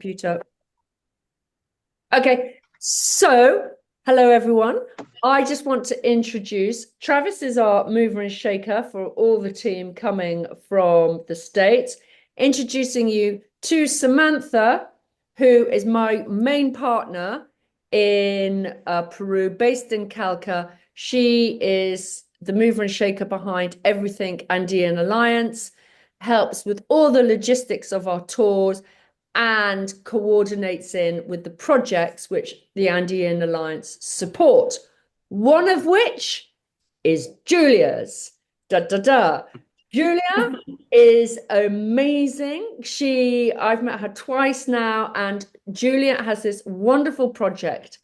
computer. Okay, so hello everyone. I just want to introduce Travis is our mover and shaker for all the team coming from the States. Introducing you to Samantha, who is my main partner in Peru, based in Calca. She is the mover and shaker behind everything Andean Alliance, helps with all the logistics of our tours and coordinates in with the projects which the Andean Alliance support. One of which is Julia's. Da da da. Julia is amazing. I've met her twice now, and Julia has this wonderful project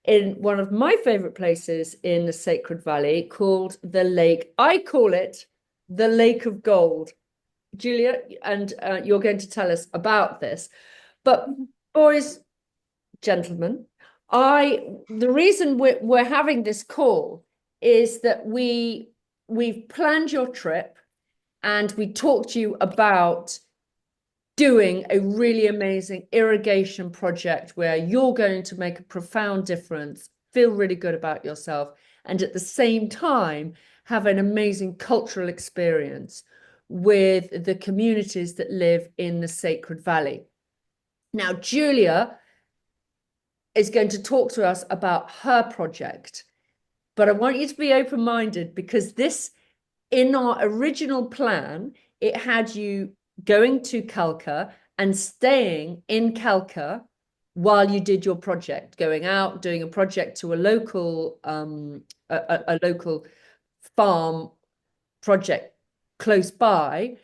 in one of my favorite places in the Sacred Valley called the Lake. I call it the Lake of Gold. Julia, and you're going to tell us about this. But boys, gentlemen, the reason we're having this call is that we've planned your trip and we talked to you about doing a really amazing irrigation project where you're going to make a profound difference, feel really good about yourself, and at the same time have an amazing cultural experience with the communities that live in the Sacred Valley. Now, Julia is going to talk to us about her project, but I want you to be open-minded because in our original plan, it had you going to Calca and staying in Calca while you did your project, going out, doing a project to a local farm project close by.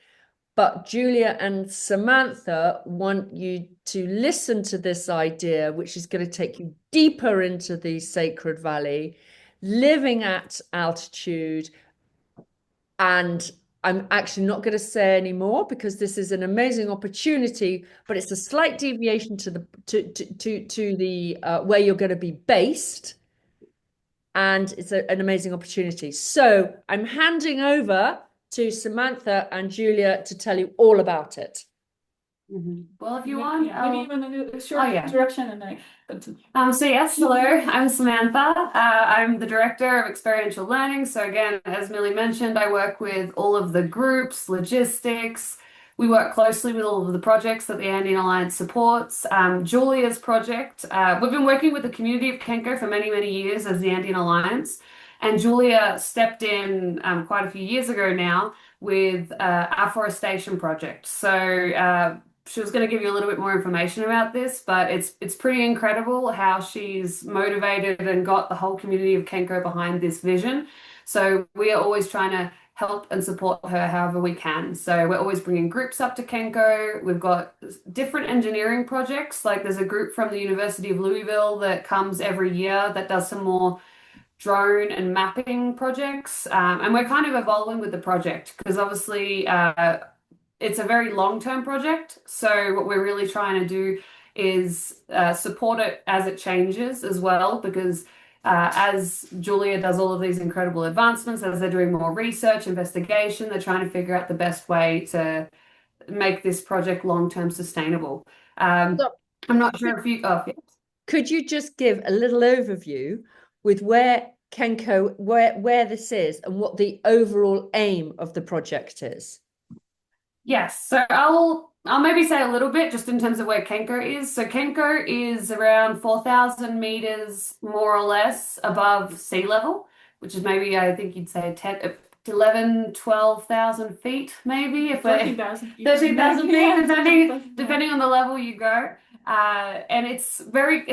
But Julia and Samantha want you to listen to this idea, which is going to take you deeper into the Sacred Valley, living at altitude. And I'm actually not going to say any more because this is an amazing opportunity, but it's a slight deviation to the where you're going to be based. And it's an amazing opportunity. So I'm handing over to Samantha and Julia to tell you all about it. Well, if you want, maybe you want to do a short introduction and then continue. So yes, hello, I'm Samantha. I'm the Director of Experiential Learning. So again, as Millie mentioned, I work with all of the groups, logistics. We work closely with all of the projects that the Andean Alliance supports. Julia's project, we've been working with the community of Kenko for many, many years as the Andean Alliance. And Julia stepped in quite a few years ago now with Reforestation project. So she was going to give you a little bit more information about this, but it's pretty incredible how she's motivated and got the whole community of Kenko behind this vision. So we are always trying to help and support her however we can. So we're always bringing groups up to Kenko. We've got different engineering projects. Like there's a group from the University of Louisville that comes every year that does some more drone and mapping projects. And we're kind of evolving with the project because obviously it's a very long-term project. So what we're really trying to do is support it as it changes as well, because as Julia does all of these incredible advancements, as they're doing more research, investigation, they're trying to figure out the best way to make this project long-term sustainable. I'm not sure if you... Oh, yeah. Could you just give a little overview with where Kenko, where this is and what the overall aim of the project is? Yes, so I'll maybe say a little bit just in terms of where Kenko is. So Kenko is around 4,000 meters more or less above sea level, which is maybe I think you'd say 11, 12,000 feet maybe if 13,000 feet. 13,000 feet depending on the level you go. And it's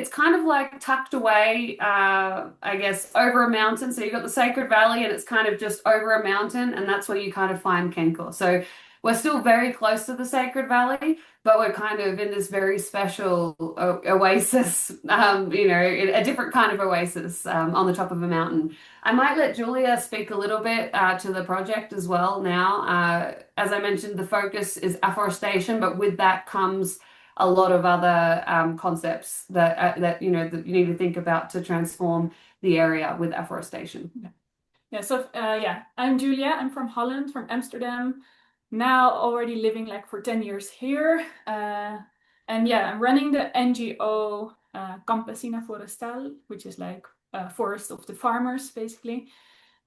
kind of like tucked away, I guess, over a mountain. So you've got the Sacred Valley and it's kind of just over a mountain, and that's where you kind of find Kenko. So we're still very close to the Sacred Valley, but we're kind of in this very special oasis, a different kind of oasis on the top of a mountain. I might let Julia speak a little bit to the project as well now. As I mentioned, the focus is afforestation, but with that comes a lot of other concepts that you need to think about to transform the area with afforestation. I'm Julia. I'm from Holland, from Amsterdam. Now already living like for 10 years here. And yeah, I'm running the NGO Campesina Forestal, which is like forest of the farmers, basically.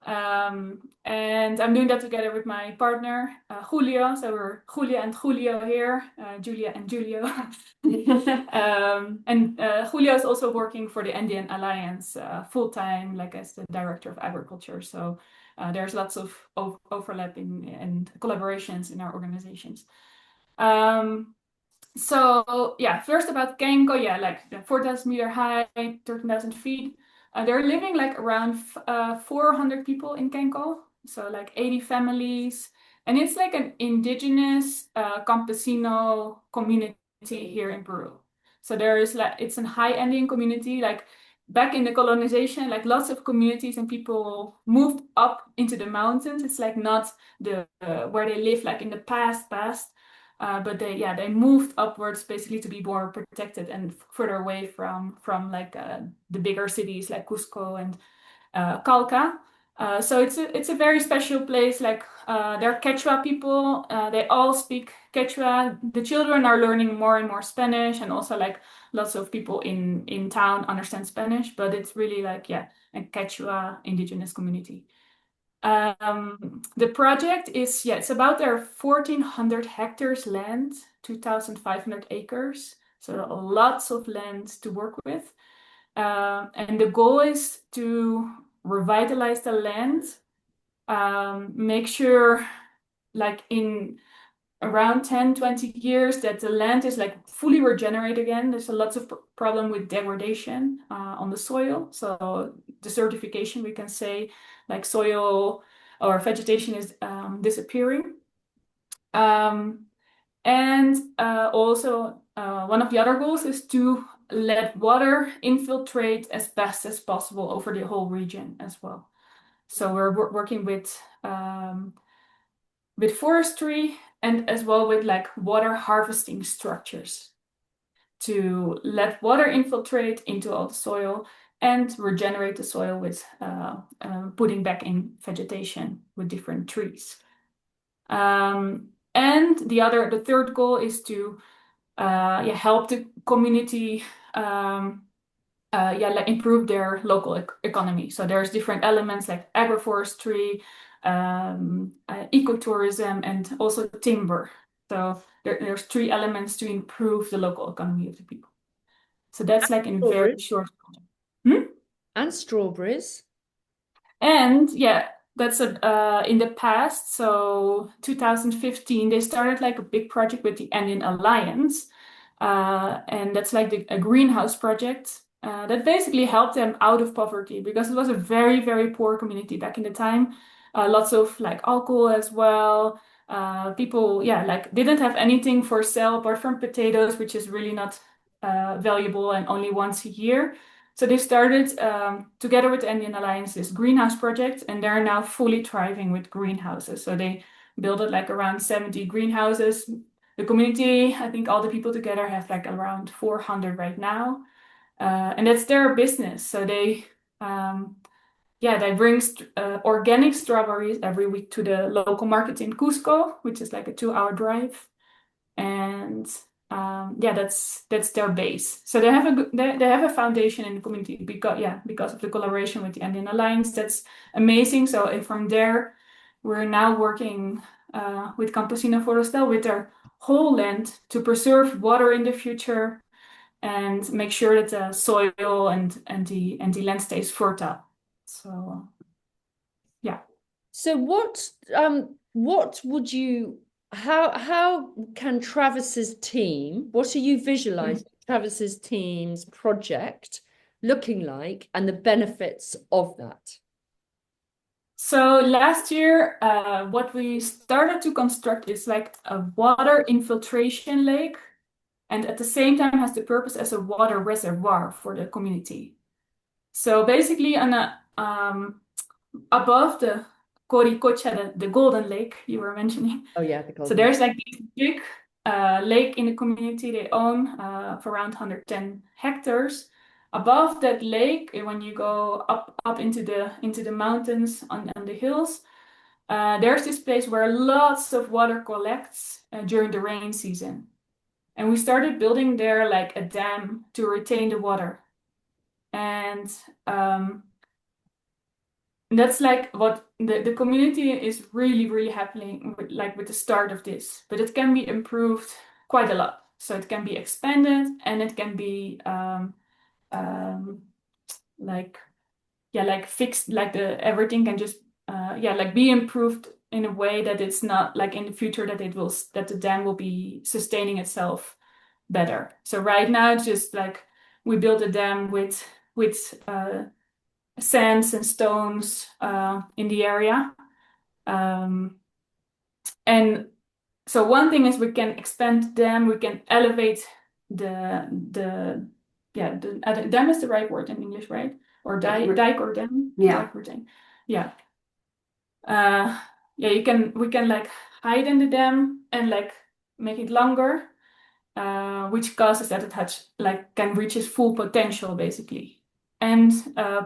And I'm doing that together with my partner, Julio. So we're Julia and Julio here, Julia and Julio. And Julio is also working for the Andean Alliance full time, like as the director of agriculture. So there's lots of overlapping and collaborations in our organizations. So yeah, first about Kenko, yeah, like 4,000-meter high, 13,000 feet. They're living like around 400 people in Kenko, so like 80 families. And it's like an indigenous campesino community here in Peru. So there is like, it's a high Andean community. Like back in the colonization, like lots of communities and people moved up into the mountains. It's like not the where they live like in the past. But they moved upwards basically to be more protected and further away from like the bigger cities like Cusco and Calca. So it's a very special place. Like they're Quechua people. They all speak Quechua. The children are learning more and more Spanish, and also like lots of people in town understand Spanish. But it's really like a Quechua indigenous community. The project is, it's about their 1,400 hectares land, 2,500 acres. So lots of land to work with. And the goal is to revitalize the land, make sure like in around 10, 20 years that the land is like fully regenerated again. There's a lots of problem with degradation on the soil. So the certification, we can say like soil or vegetation is disappearing. And also one of the other goals is to let water infiltrate as best as possible over the whole region as well. So we're working with forestry and as well with like water harvesting structures to let water infiltrate into all the soil and regenerate the soil with putting back in vegetation with different trees. And the third goal is to help the community like improve their local economy. So there's different elements like agroforestry, ecotourism, and also timber. So there's three elements to improve the local economy of the people. So that's like in very short. And strawberries. And that's in the past. So 2015, they started like a big project with the Andean Alliance. And that's like a greenhouse project that basically helped them out of poverty because it was a very, very poor community back in the time. Lots of like alcohol as well. People, like didn't have anything for sale apart from potatoes, which is really not valuable and only once a year. So they started together with the Andean Alliance this greenhouse project, and they're now fully thriving with greenhouses. So they built like around 70 greenhouses. The community, I think all the people together have like around 400 right now. And that's their business. So they bring organic strawberries every week to the local market in Cusco, which is like a 2-hour drive. And that's their base. So they have a foundation in the community because of the collaboration with the Andean Alliance. That's amazing. So and from there, we're now working with Campesina Forestal with their whole land to preserve water in the future and make sure that the soil and the land stays fertile. So yeah. So what would you how can Travis's team, what are you visualizing Travis's team's project looking like and the benefits of that? So last year, what we started to construct is like a water infiltration lake, and at the same time has the purpose as a water reservoir for the community. So basically, above the Coricocha, the golden lake you were mentioning. Oh yeah, the golden. So there's like this big lake in the community they own for around 110 hectares. Above that lake, when you go up into the mountains on the hills, there's this place where lots of water collects during the rain season. And we started building there like a dam to retain the water. And that's like what the community is really, really happy with, like with the start of this. But it can be improved quite a lot. So it can be expanded, and it can be like fixed, like everything can just like be improved in a way that it's not like in the future that the dam will be sustaining itself better. So right now it's just like we built a dam with sands and stones in the area. And so one thing is we can expand the dam, we can elevate the dam is the right word in English, right? Or dike or dam? Yeah. Dike or dam. Yeah. We can like hide in the dam and like make it longer, which causes that it can reach its full potential basically. And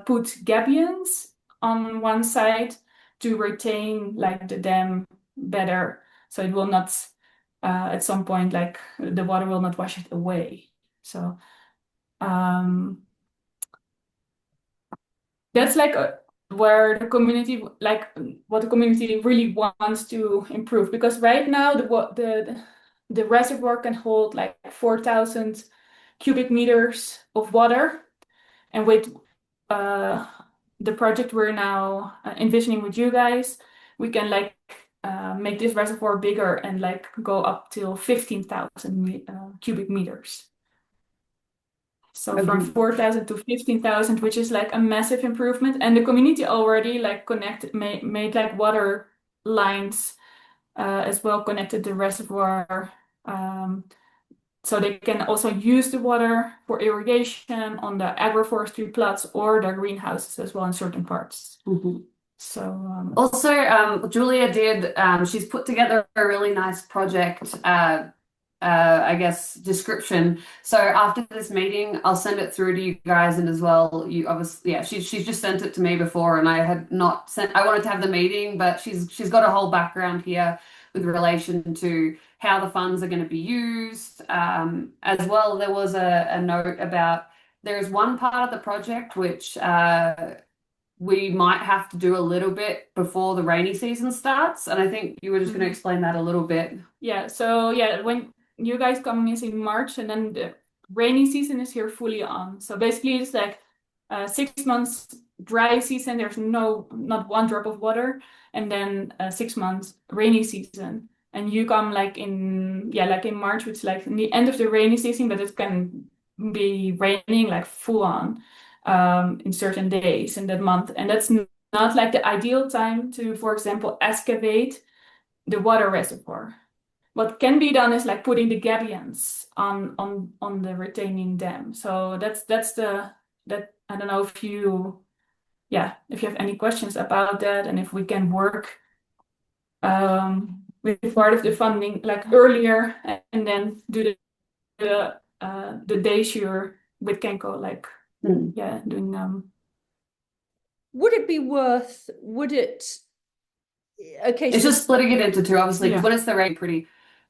put gabions on one side to retain like the dam better, so it will not at some point like the water will not wash it away. So that's like where the community, like what the community really wants to improve, because right now the reservoir can hold like 4,000 cubic meters of water, and with the project we're now envisioning with you guys, we can like make this reservoir bigger and like go up till 15,000 cubic meters. So from 4,000 to 15,000, which is like a massive improvement. And the community already like made like water lines as well, connected the reservoir. So they can also use the water for irrigation on the agroforestry plots or their greenhouses as well in certain parts. So Also, Julia she's put together a really nice project, I guess, description. So after this meeting, I'll send it through to you guys, and as well, you obviously, yeah, she's just sent it to me before, and I had not sent. I wanted to have the meeting, but she's got a whole background here with relation to how the funds are going to be used. As well, there was a note about there is one part of the project which we might have to do a little bit before the rainy season starts, and I think you were just going to explain that a little bit. Yeah, so yeah, when you guys come is in March, and then the rainy season is here fully on. So basically it's like 6 months dry season, there's not one drop of water, and then 6 months rainy season. And you come like in March, which is like in the end of the rainy season, but it can be raining like full on in certain days in that month. And that's not like the ideal time to, for example, excavate the water reservoir. What can be done is like putting the gabions on the retaining dam. So that's I don't know if you have any questions about that, and if we can work with part of the funding like earlier, and then do the day sure with Kenko, like doing Would it be worth? Okay, it's so just splitting it into two, obviously, because when it's the rain, pretty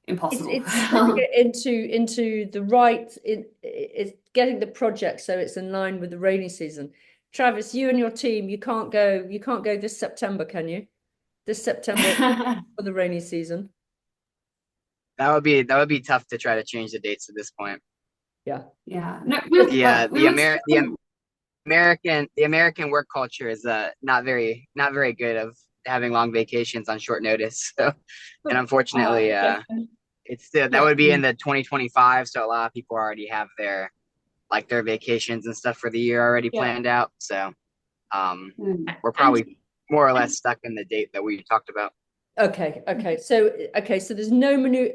impossible. It's splitting it into the right. It's getting the project so it's in line with the rainy season. Travis, you and your team, you can't go this September, can you? This September for the rainy season. That would be tough to try to change the dates at this point. Yeah. Yeah. No, the American work culture is not very good of having long vacations on short notice. So, and unfortunately, it's still that would be in the 2025. So a lot of people already have their vacations and stuff for the year already planned out. So, we're probably more or less stuck in the date that we talked about. Okay. So there's no maneuver,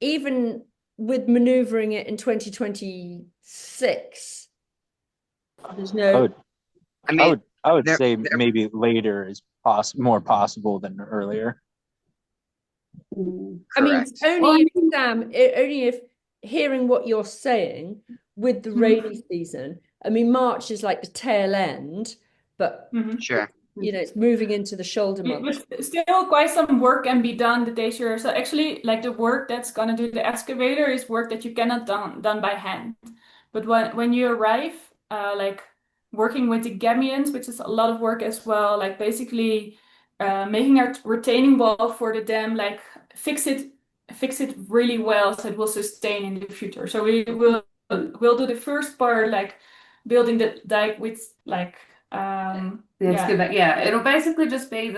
even with maneuvering it in 2026. There's no. I would say maybe later is more possible than earlier. I mean, only if hearing what you're saying with the rainy season. I mean, March is like the tail end, but Sure. you know, it's moving into the shoulder months. But still quite some work can be done the days you're, so actually like the work that's gonna do the excavator is work that you cannot done by hand. But when you arrive, like working with the gabions, which is a lot of work as well, like basically making our retaining wall for the dam, like fix it really well so it will sustain in the future. So we'll do the first part, like building the dike with like it'll basically just be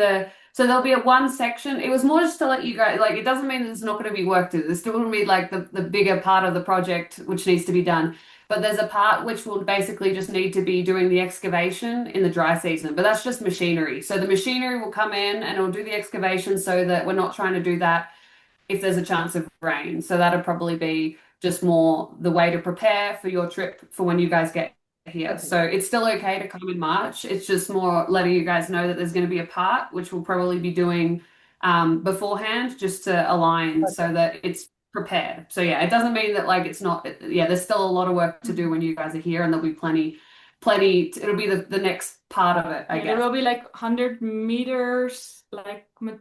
so there'll be a one section. It was more just to let you guys, like, it doesn't mean there's not going to be work to do. There's still going to be like the bigger part of the project which needs to be done. But there's a part which will basically just need to be doing the excavation in the dry season. But that's just machinery. So the machinery will come in and it will do the excavation so that we're not trying to do that if there's a chance of rain. So that'll probably be just more the way to prepare for your trip for when you guys get here. Okay. So it's still okay to come in March. It's just more letting you guys know that there's going to be a part which we'll probably be doing beforehand just to align so that it's prepared. So yeah, it doesn't mean that like it's not, there's still a lot of work to do when you guys are here, and there'll be plenty, it'll be the next part of it, I guess. There will be like 100 meters, like the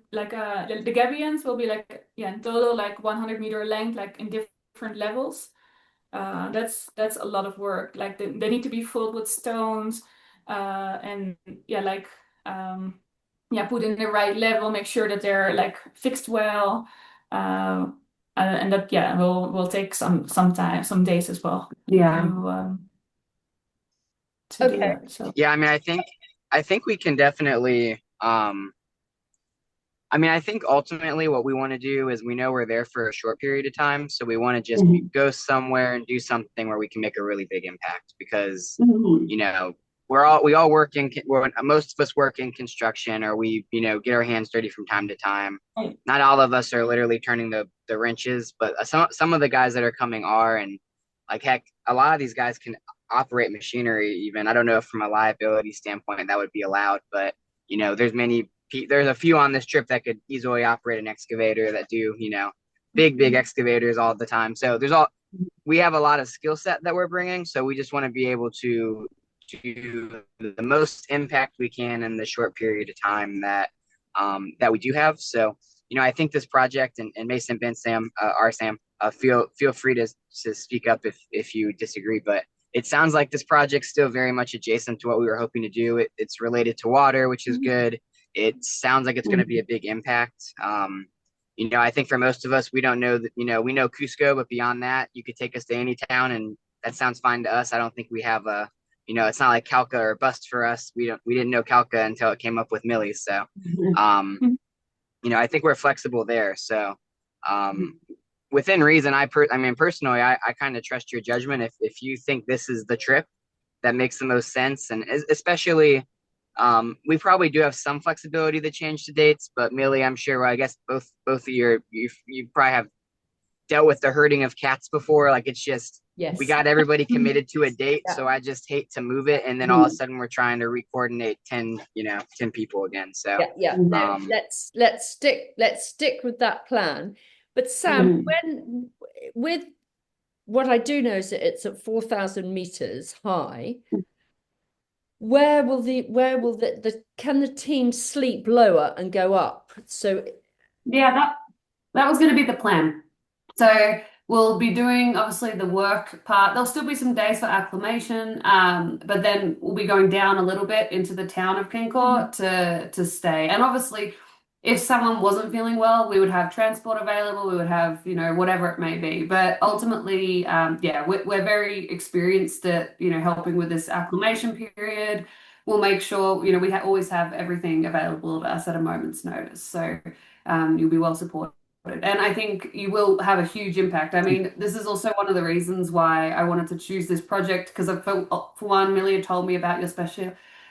gabions will be like, in total like 100-meter length, like in different levels. That's a lot of work. Like they need to be filled with stones, and put in the right level, make sure that they're like fixed well, and that will take some time, some days as well. Yeah. To do that, so. Yeah, I mean, I think we can definitely. I mean, I think ultimately what we want to do is, we know we're there for a short period of time, so we want to just go somewhere and do something where we can make a really big impact, because you know, we all work most of us work in construction, or we, you know, get our hands dirty from time to time. Not all of us are literally turning the wrenches, but some of the guys that are coming are, and like, heck, a lot of these guys can operate machinery even. I don't know if from a liability standpoint that would be allowed, but you know, there's a few on this trip that could easily operate an excavator, that do, you know, big excavators all the time. So we have a lot of skill set that we're bringing. So we just want to be able to do the most impact we can in the short period of time that we do have. So, you know, I think this project, and Mason, Ben, Sam, Sam, feel free to speak up if you disagree, but it sounds like this project's still very much adjacent to what we were hoping to do. It's related to water, which is good. It sounds like it's going to be a big impact. You know, I think for most of us, we don't know that, you know, we know Cusco, but beyond that, you could take us to any town and that sounds fine to us. I don't think we have you know, it's not like Calca or bust for us. We didn't know Calca until it came up with Millie. So, you know, I think we're flexible there. So, within reason, I mean, personally, I kind of trust your judgment. If you think this is the trip that makes the most sense, and especially, we probably do have some flexibility to change the dates, but Millie, I'm sure, well, I guess both of you probably have dealt with the herding of cats before. Like, it's just, we got everybody committed to a date. So I just hate to move it. And then all of a sudden we're trying to re-coordinate 10 people again. So let's stick with that plan. But Sam, with what I do know is that it's at 4,000 meters high. Where will can the team sleep lower and go up? So that was going to be the plan. So we'll be doing obviously the work part. There'll still be some days for acclimation, but then we'll be going down a little bit into the town of Kenkor to stay. And obviously, if someone wasn't feeling well, we would have transport available. We would have, you know, whatever it may be. But ultimately, we're very experienced at, you know, helping with this acclimation period. We'll make sure, you know, we always have everything available to us at a moment's notice. So you'll be well supported. And I think you will have a huge impact. I mean, this is also one of the reasons why I wanted to choose this project, because for one, Millie told me about your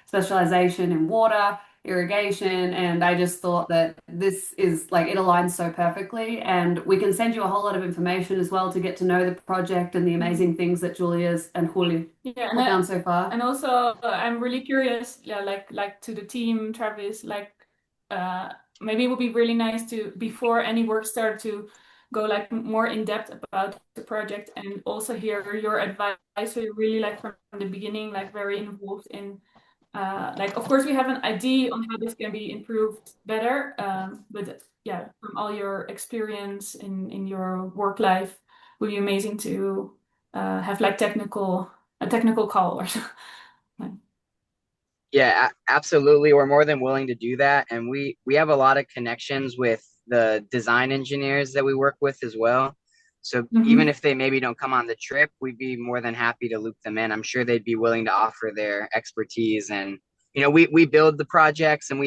specialization in water, irrigation, and I just thought that this is like, it aligns so perfectly. And we can send you a whole lot of information as well to get to know the project and the amazing things that Julia's and Julia have done so far. And also, I'm really curious, like to the team, Travis, maybe it would be really nice to, before any work start, to go like more in depth about the project, and also hear your advice. So you're really like from the beginning, like very involved in like, of course, we have an idea on how this can be improved better. But yeah, from all your experience in your work life, it would be amazing to have like a technical call or something. Yeah, absolutely. We're more than willing to do that. And we have a lot of connections with the design engineers that we work with as well. So even if they maybe don't come on the trip, we'd be more than happy to loop them in. I'm sure they'd be willing to offer their expertise. And we build the projects, and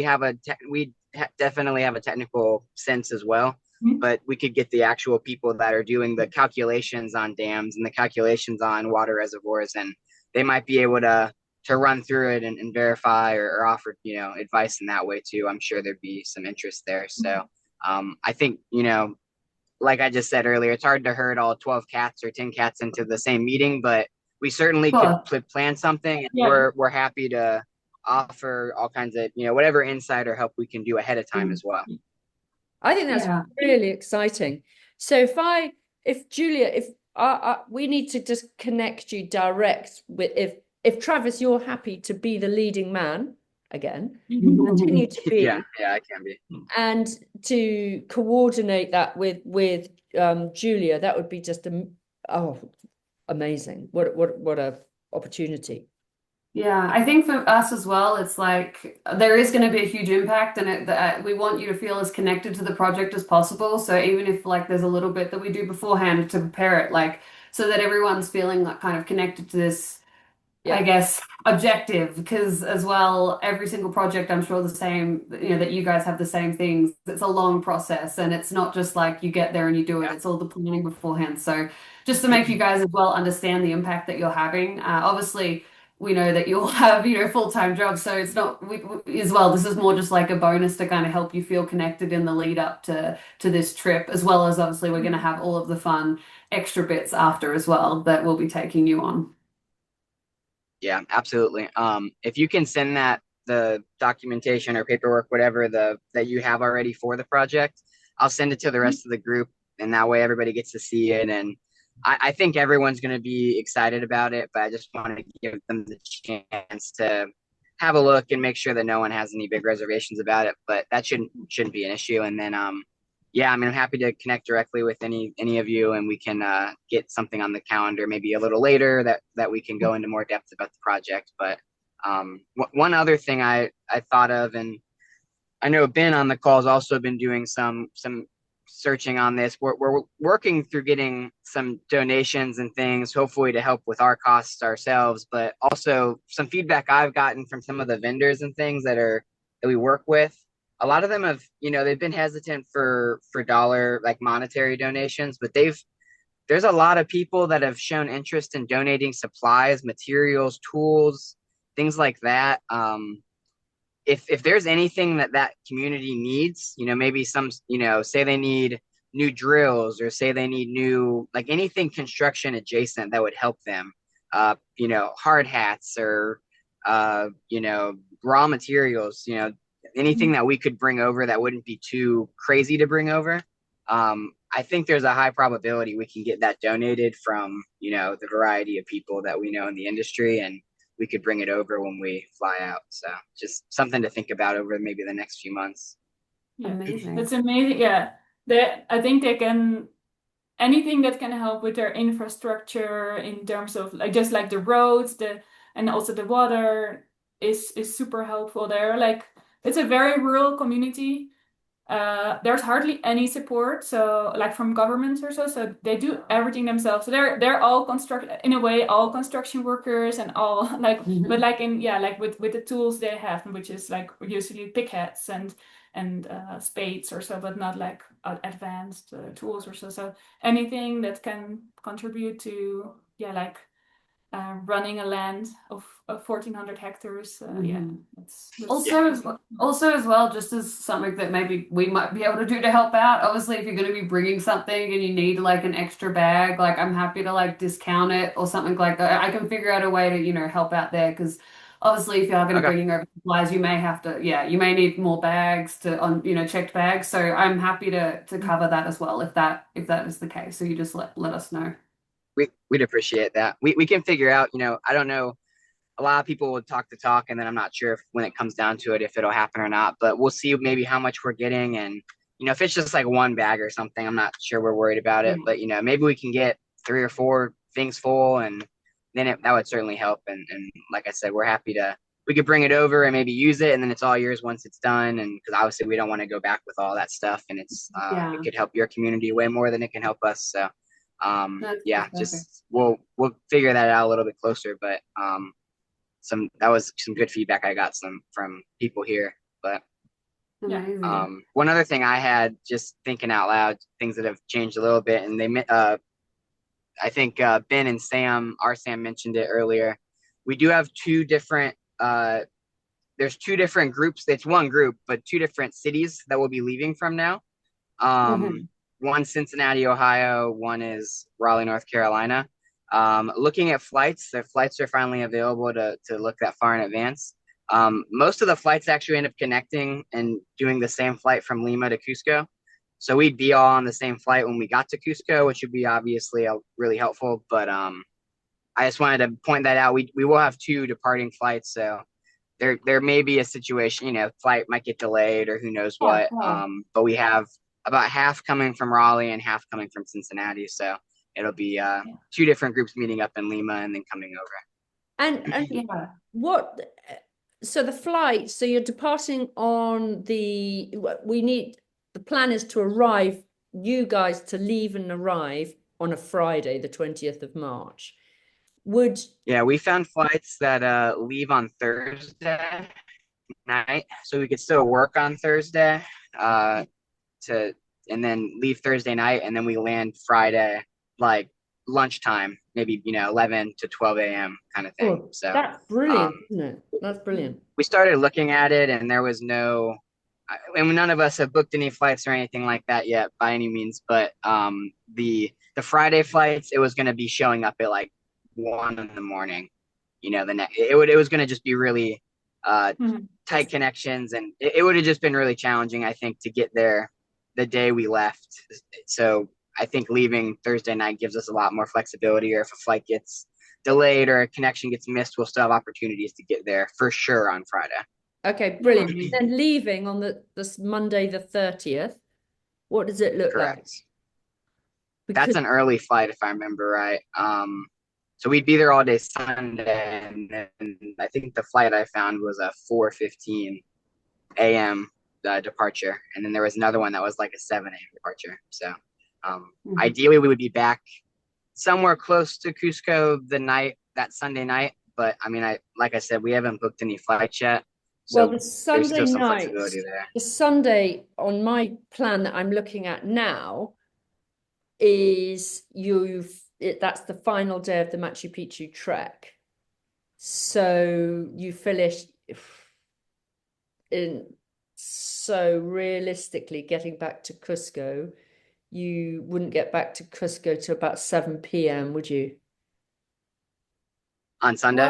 definitely have a technical sense as well. But we could get the actual people that are doing the calculations on dams and the calculations on water reservoirs, and they might be able to run through it and verify or offer, advice in that way too. I'm sure there'd be some interest there. So I think, like I just said earlier, it's hard to herd all 12 cats or 10 cats into the same meeting, but we certainly could plan something. And we're happy to offer all kinds of, whatever insight or help we can do ahead of time as well. I think that's really exciting. So if Julia, we need to just connect you direct with, if Travis, you're happy to be the leading man again, continue to be. Yeah, I can be. And to coordinate that with Julia, that would be just amazing. What a opportunity. Yeah, I think for us as well, it's like there is going to be a huge impact, and we want you to feel as connected to the project as possible. So even if like there's a little bit that we do beforehand to prepare it, like so that everyone's feeling like kind of connected to this, I guess, objective, because as well, every single project, I'm sure the same, that you guys have the same things. It's a long process, and it's not just like you get there and you do it. It's all the planning beforehand. So just to make you guys as well understand the impact that you're having, obviously we know that you'll have, full-time jobs. So it's not as well. This is more just like a bonus to kind of help you feel connected in the lead up to this trip, as well as obviously we're going to have all of the fun extra bits after as well that we'll be taking you on. Yeah, absolutely. If you can send the documentation or paperwork, whatever that you have already for the project, I'll send it to the rest of the group, and that way everybody gets to see it. And I think everyone's going to be excited about it, but I just want to give them the chance to have a look and make sure that no one has any big reservations about it. But that shouldn't be an issue. And then I'm happy to connect directly with any of you, and we can get something on the calendar maybe a little later that we can go into more depth about the project. But one other thing I thought of, and I know Ben on the call has also been doing some searching on this. We're working through getting some donations and things, hopefully to help with our costs ourselves, but also some feedback I've gotten from some of the vendors and things that we work with. A lot of them have, they've been hesitant for dollar, like monetary donations, but there's a lot of people that have shown interest in donating supplies, materials, tools, things like that. If there's anything that community needs, maybe some, say they need new drills, or say they need new, like anything construction adjacent that would help them, hard hats, or, raw materials, anything that we could bring over that wouldn't be too crazy to bring over. I think there's a high probability we can get that donated from, the variety of people that we know in the industry, and we could bring it over when we fly out. So just something to think about over maybe the next few months. Yeah, amazing. That's amazing. Yeah, I think they can, anything that can help with their infrastructure in terms of like just like the roads, and also the water is super helpful there. Like it's a very rural community. There's hardly any support, so like from governments or so they do everything themselves. So they're all all construction workers and all like, but like like with the tools they have, which is like usually pickets and spades or so, but not like advanced tools or so. So anything that can contribute to like running a land of 1,400 hectares. That's also as well, just as something that maybe we might be able to do to help out. Obviously, if you're going to be bringing something and you need like an extra bag, like I'm happy to like discount it or something like that. I can figure out a way to help out there, because obviously if you are going to bring over supplies, you may have to you may need more bags checked bags. So I'm happy to cover that as well if that is the case. So you just let us know. We'd appreciate that. We can figure out, I don't know a lot of people will talk the talk, and then I'm not sure if when it comes down to it if it'll happen or not. But we'll see maybe how much we're getting, and if it's just like one bag or something, I'm not sure we're worried about it. But maybe we can get 3 or 4 things full, and then that would certainly help. And like I said, we're happy to we could bring it over and maybe use it, and then it's all yours once it's done. And because obviously we don't want to go back with all that stuff, and it could help your community way more than it can help us. So yeah, just we'll figure that out a little bit closer. But that was some good feedback I got from people here. But one other thing I had, just thinking out loud, things that have changed a little bit, and I think Ben and Sam mentioned it earlier. We do have there's 2 different groups. It's one group, but 2 different cities that we'll be leaving from now. One Cincinnati, Ohio. One is Raleigh, North Carolina. Looking at flights, the flights are finally available to look that far in advance. Most of the flights actually end up connecting and doing the same flight from Lima to Cusco. So we'd be all on the same flight when we got to Cusco, which would be obviously really helpful. But I just wanted to point that out. We will have 2 departing flights, so there may be a situation, flight might get delayed or who knows what. But we have about half coming from Raleigh and half coming from Cincinnati. So it'll be 2 different groups meeting up in Lima and then coming over. And so the flight, so you're departing on the plan is to arrive, you guys to leave and arrive on a Friday, the 20th of March. We found flights that leave on Thursday night, so we could still work on Thursday and then leave Thursday night, and then we land Friday like lunchtime, maybe 11 to 12 a.m. kind of thing. So that's brilliant, isn't it? That's brilliant. We started looking at it, and there was none of us have booked any flights or anything like that yet by any means. But the Friday flights, it was going to be showing up at like 1 a.m. It was going to just be really tight connections, and it would have just been really challenging, I think, to get there the day we left. So I think leaving Thursday night gives us a lot more flexibility, or if a flight gets delayed or a connection gets missed, we'll still have opportunities to get there for sure on Friday. Okay, brilliant. Then leaving on this Monday the 30th, what does it look like? That's an early flight if I remember right. So we'd be there all day Sunday, and then I think the flight I found was a 4:15 a.m. Departure, and then there was another one that was like a 7 a.m. departure. So ideally we would be back somewhere close to Cusco that Sunday night, but I mean, like I said, we haven't booked any flights yet. So the Sunday night, the Sunday on my plan that I'm looking at now is that's the final day of the Machu Picchu trek. So you finish so realistically getting back to Cusco, you wouldn't get back to Cusco till about 7 p.m., would you? On Sunday?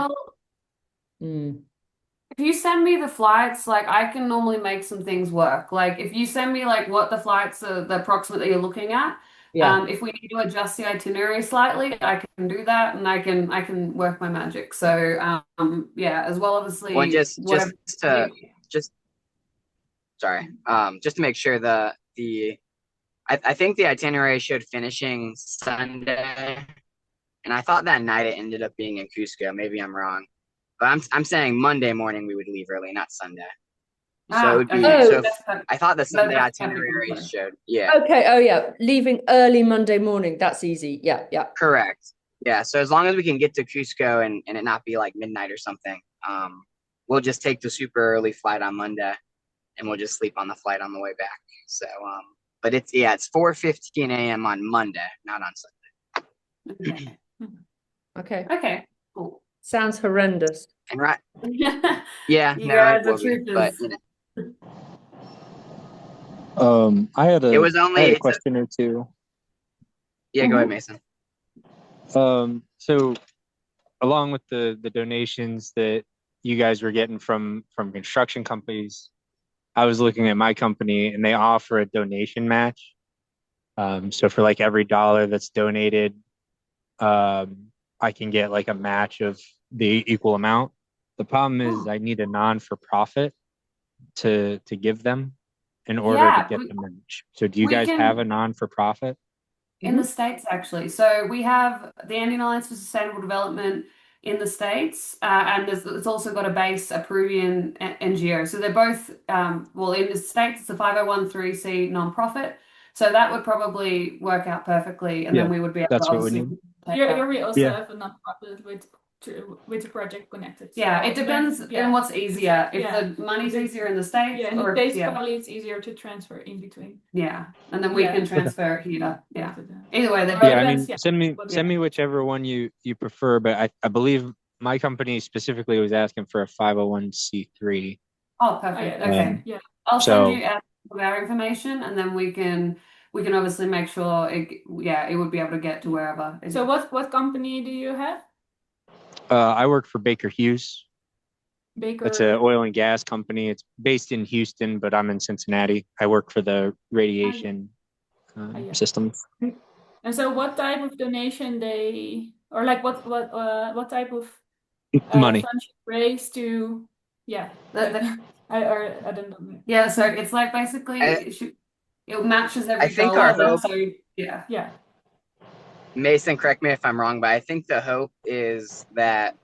If you send me the flights, like I can normally make some things work. Like if you send me like what the flights are, the approximate that you're looking at, if we need to adjust the itinerary slightly, I can do that, and I can work my magic. So as well, obviously. Well, just to make sure I think the itinerary showed finishing Sunday, and I thought that night it ended up being in Cusco. Maybe I'm wrong, but I'm saying Monday morning we would leave early, not Sunday. So it would be. I thought the Sunday itinerary showed. Yeah. Okay. Oh yeah, leaving early Monday morning. That's easy. Yeah. Correct. Yeah. So as long as we can get to Cusco and it not be like midnight or something, we'll just take the super early flight on Monday, and we'll just sleep on the flight on the way back. So but it's 4:15 a.m. on Monday, not on Sunday. Okay. Cool. Sounds horrendous. And right. Yeah. It will be, but I had a question or two. Yeah, go ahead, Mason. So along with the donations that you guys were getting from construction companies, I was looking at my company, and they offer a donation match. So for like every $1 that's donated, I can get like a match of the equal amount. The problem is I need a non-for-profit to give them in order to get the match. So do you guys have a non-for-profit? In the States, actually. So we have the Andean Alliance for Sustainable Development in the States, and it's also got a Peruvian NGO. So they're both, well, in the States, it's a 501(c)(3) nonprofit. So that would probably work out perfectly, and then we would be able to obviously Here we also have a nonprofit with a project connected. Yeah, it depends on what's easier. If the money's easier in the States, in the States probably it's easier to transfer in between. Yeah, and then we can transfer it here. Yeah. Either way, I mean, send me whichever one you prefer. But I believe my company specifically was asking for a 501(c)(3). Oh, perfect. Okay. I'll send you our information, and then we can obviously make sure it would be able to get to wherever. So what company do you have? I work for Baker Hughes. It's an oil and gas company. It's based in Houston, but I'm in Cincinnati. I work for the radiation systems. And so, what type of donation or like what type of money funds raise to? Yeah, I don't know. Yeah, so it's like basically it matches every I think dollar. our hope. So yeah. Mason, correct me if I'm wrong, but I think the hope is that,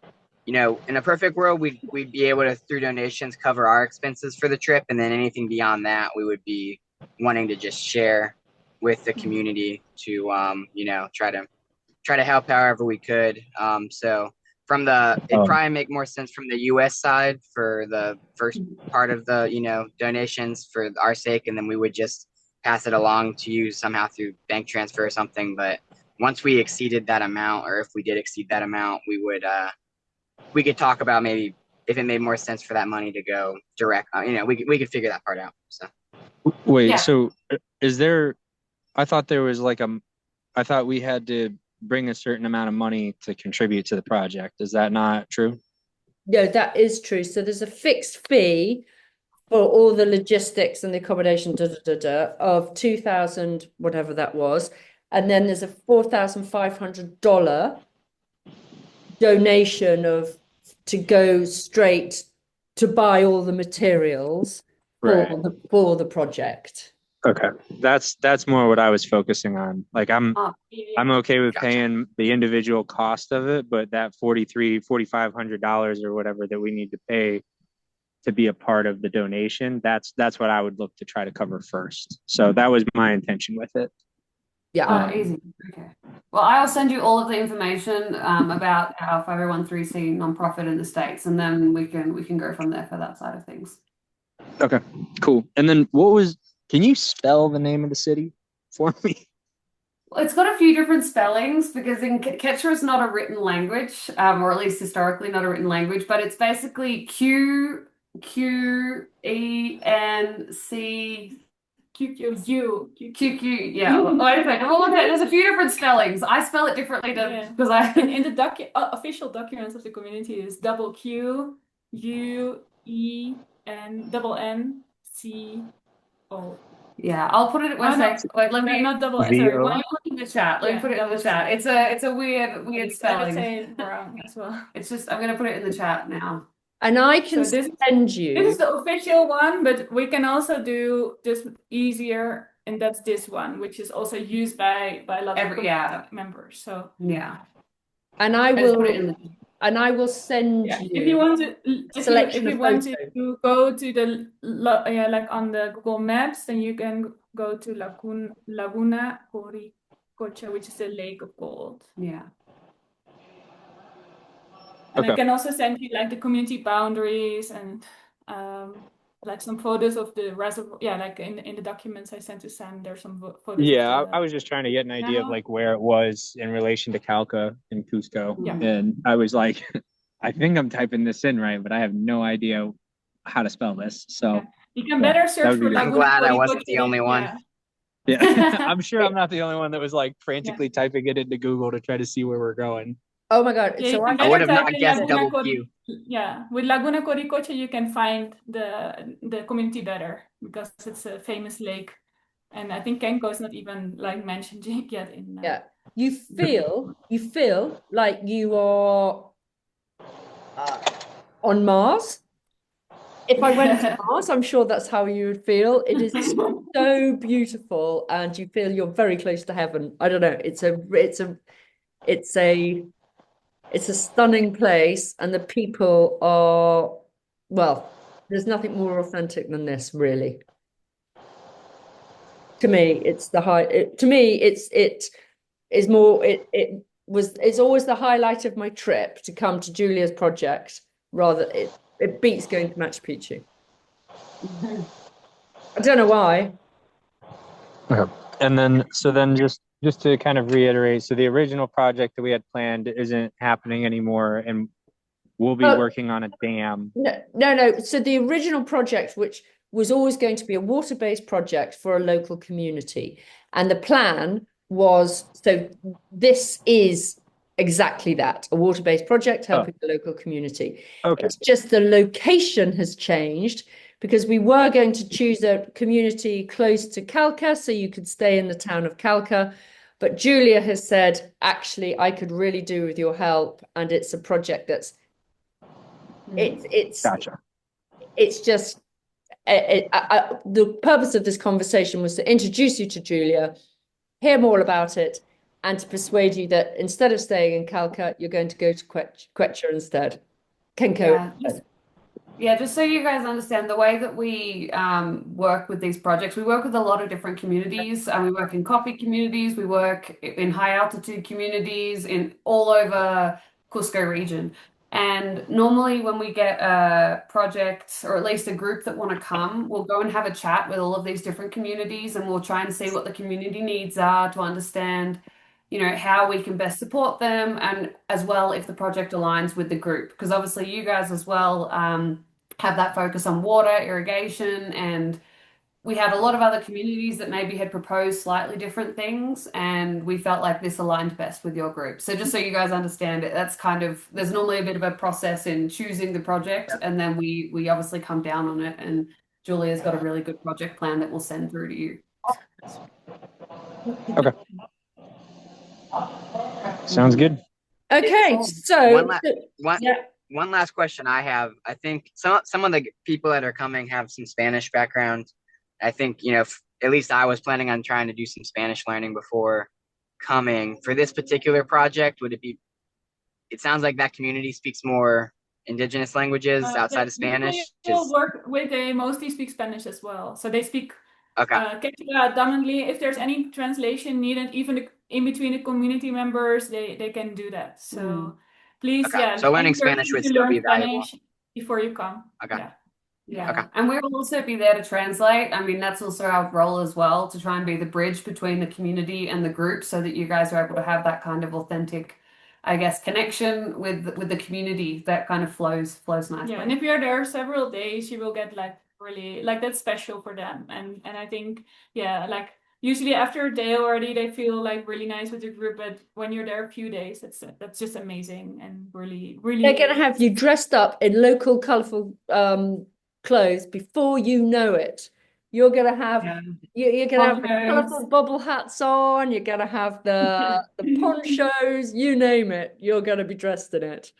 in a perfect world, we'd be able to, through donations, cover our expenses for the trip, and then anything beyond that, we would be wanting to just share with the community to, try to help however we could. So it'd probably make more sense from the U.S. side for the first part of the, donations for our sake, and then we would just pass it along to you somehow through bank transfer or something. But once we exceeded that amount, or if we did exceed that amount, we could talk about maybe if it made more sense for that money to go direct. We could figure that part out. So wait, so is there? I thought there was I thought we had to bring a certain amount of money to contribute to the project. Is that not true? No, that is true. So there's a fixed fee for all the logistics and the accommodation of $2,000, whatever that was. And then there's a $4,500 donation to go straight to buy all the materials for the project. Okay, that's more what I was focusing on. Like I'm okay with paying the individual cost of it, but that $4,500 or whatever that we need to pay to be a part of the donation, that's what I would look to try to cover first. So that was my intention with it. Yeah. Easy. Okay. Well, I'll send you all of the information about our 501(c) nonprofit in the States, and then we can go from there for that side of things. Okay, cool. And then can you spell the name of the city for me? Well, it's got a few different spellings because in Quechua is not a written language, or at least historically not a written language, but it's basically QENC. QQ, yeah. Wait a second. Well, okay, there's a few different spellings. I spell it differently because in the official documents of the community is double Q U E and double N C O. Yeah, I'll put it. Wait, let me not double. Sorry, let me put it in the chat. Let me put it in the chat. It's a weird spelling. I say it wrong as well. It's just I'm gonna put it in the chat now. And I can send you. This is the official one, but we can also do this easier, and that's this one, which is also used by a lot of members. So and I will send you. If you want to go to the like on the Google Maps, then you can go to Laguna Coricocha, which is the Lake of Gold. Yeah. And I can also send you like the community boundaries and like some photos of the reservoir. Yeah, like in the documents I sent to Sam, there's some photos. Yeah, I was just trying to get an idea of like where it was in relation to Calca and Cusco. Yeah. And I was like, I think I'm typing this in right, but I have no idea how to spell this. So you can better search for. I'm glad I wasn't the only one. Yeah, I'm sure I'm not the only one that was like frantically typing it into Google to try to see where we're going. Oh my God. Yeah, so I would have not guessed double Q. Yeah, with Laguna Coricocha, you can find the community better because it's a famous lake. And I think Kenko is not even like mentioned yet in yeah. You feel like you are on Mars. If I went to Mars, I'm sure that's how you would feel. It is so beautiful, and you feel you're very close to heaven. I don't know. It's a stunning place, and the people are, well, there's nothing more authentic than this, really. To me, it's the high. To me, it is more. It's always the highlight of my trip to come to Julia's project. Rather, it beats going to Machu Picchu. I don't know why. Okay. And then, just to kind of reiterate, so the original project that we had planned isn't happening anymore, and we'll be working on a dam. No. So the original project, which was always going to be a water-based project for a local community, and the plan was, so this is exactly that, a water-based project helping the local community. Okay. It's just the location has changed, because we were going to choose a community close to Calca, so you could stay in the town of Calca. But Julia has said, actually, I could really do with your help. And it's a project that's, Gotcha. It's just, the purpose of this conversation was to introduce you to Julia, hear more about it, and to persuade you that instead of staying in Calca, you're going to go to Quechua instead. Kenko. Yeah, just so you guys understand, the way that we work with these projects, we work with a lot of different communities. We work in coffee communities, we work in high altitude communities in all over Cusco region. And normally when we get a project, or at least a group that want to come, we'll go and have a chat with all of these different communities, and we'll try and see what the community needs are to understand, how we can best support them, and as well if the project aligns with the group. Because obviously you guys as well have that focus on water, irrigation, and we had a lot of other communities that maybe had proposed slightly different things, and we felt like this aligned best with your group. So just so you guys understand it, that's kind of, there's normally a bit of a process in choosing the project, and then we obviously come down on it, and Julia's got a really good project plan that we'll send through to you. Okay. Sounds good. Okay, so one last question I have. I think some of the people that are coming have some Spanish background. I think, at least I was planning on trying to do some Spanish learning before coming. For this particular project, it sounds like that community speaks more indigenous languages outside of Spanish. People work with, they mostly speak Spanish as well. So they speak Quechua dominantly. If there's any translation needed, even in between the community members, they can do that. So please, so learning Spanish would still be valuable before you come. Yeah. And we will also be there to translate. I mean, that's also our role as well, to try and be the bridge between the community and the group, so that you guys are able to have that kind of authentic, I guess, connection with the community that kind of flows nicely. Yeah, and if you're there several days, you will get really that's special for them. And I think, usually after a day already, they feel really nice with the group. But when you're there a few days, that's just amazing, and really. They're going to have you dressed up in local, colorful clothes before you know it. You're going to have you're going to have the colorful bubble hats on. You're going to have the ponchos. You name it. You're going to be dressed in it.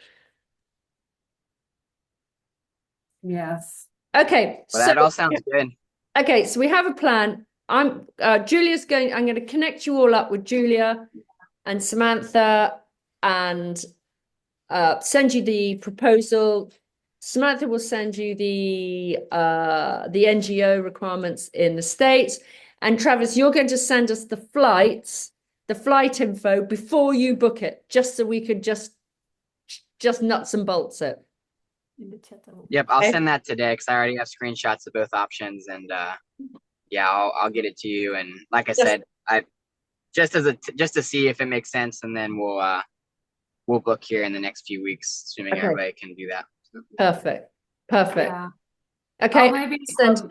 Yes. Okay. Well, that all sounds good. Okay, so we have a plan. I'm going to connect you all up with Julia and Samantha, and send you the proposal. Samantha will send you the NGO requirements in the States. And Travis, you're going to send us the flight info before you book it, just so we could just nuts and bolts it. Yep, I'll send that today, because I already have screenshots of both options, and I'll get it to you. And like I said, I just to see if it makes sense, and then we'll book here in the next few weeks, assuming everybody can do that. Perfect. Yeah. Okay. Maybe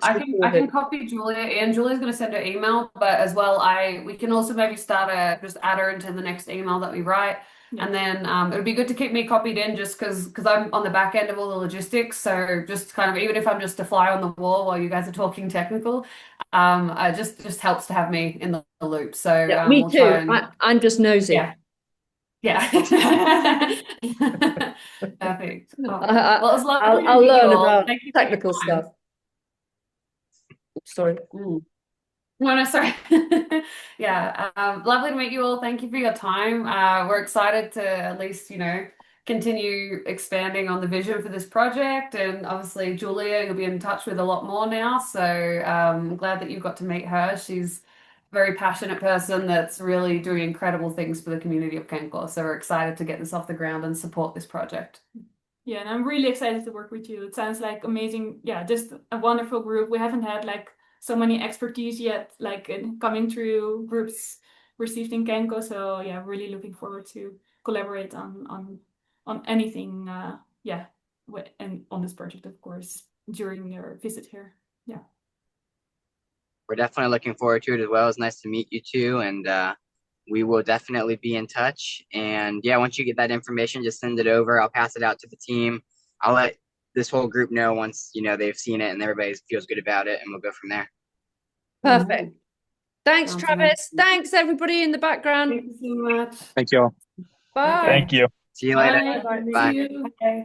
I can copy Julia, and Julia's going to send her email, but as well, we can also maybe just add her into the next email that we write. And then it would be good to keep me copied in, just because I'm on the back end of all the logistics. So just kind of, even if I'm just a fly on the wall while you guys are talking technical, it just helps to have me in the loop. So me too. I'm just nosy. Yeah. Perfect. Well, it was lovely to I'll meet you learn all. about Thank you for your technical time. stuff. Sorry. No, sorry. Yeah, lovely to meet you all. Thank you for your time. We're excited to at least, continue expanding on the vision for this project. And obviously, Julia, you'll be in touch with a lot more now. So I'm glad that you got to meet her. She's a very passionate person that's really doing incredible things for the community of Kenko. So we're excited to get this off the ground and support this project. Yeah, and I'm really excited to work with you. It sounds like amazing. Yeah, just a wonderful group. We haven't had like so many expertise yet, like coming through groups received in Kenko. So yeah, really looking forward to collaborate on anything. Yeah, and on this project, of course, during your visit here. Yeah. We're definitely looking forward to it as well. It's nice to meet you too, and we will definitely be in touch. And yeah, once you get that information, just send it over. I'll pass it out to the team. I'll let this whole group know once they've seen it and everybody feels good about it, and we'll go from there. Perfect. Thanks, Sounds Travis. amazing. Thanks, everybody in the background. Thank you so much. Thank you all. Bye. Okay. Thank you. See you later. Bye. Bye. Bye. See you. Okay.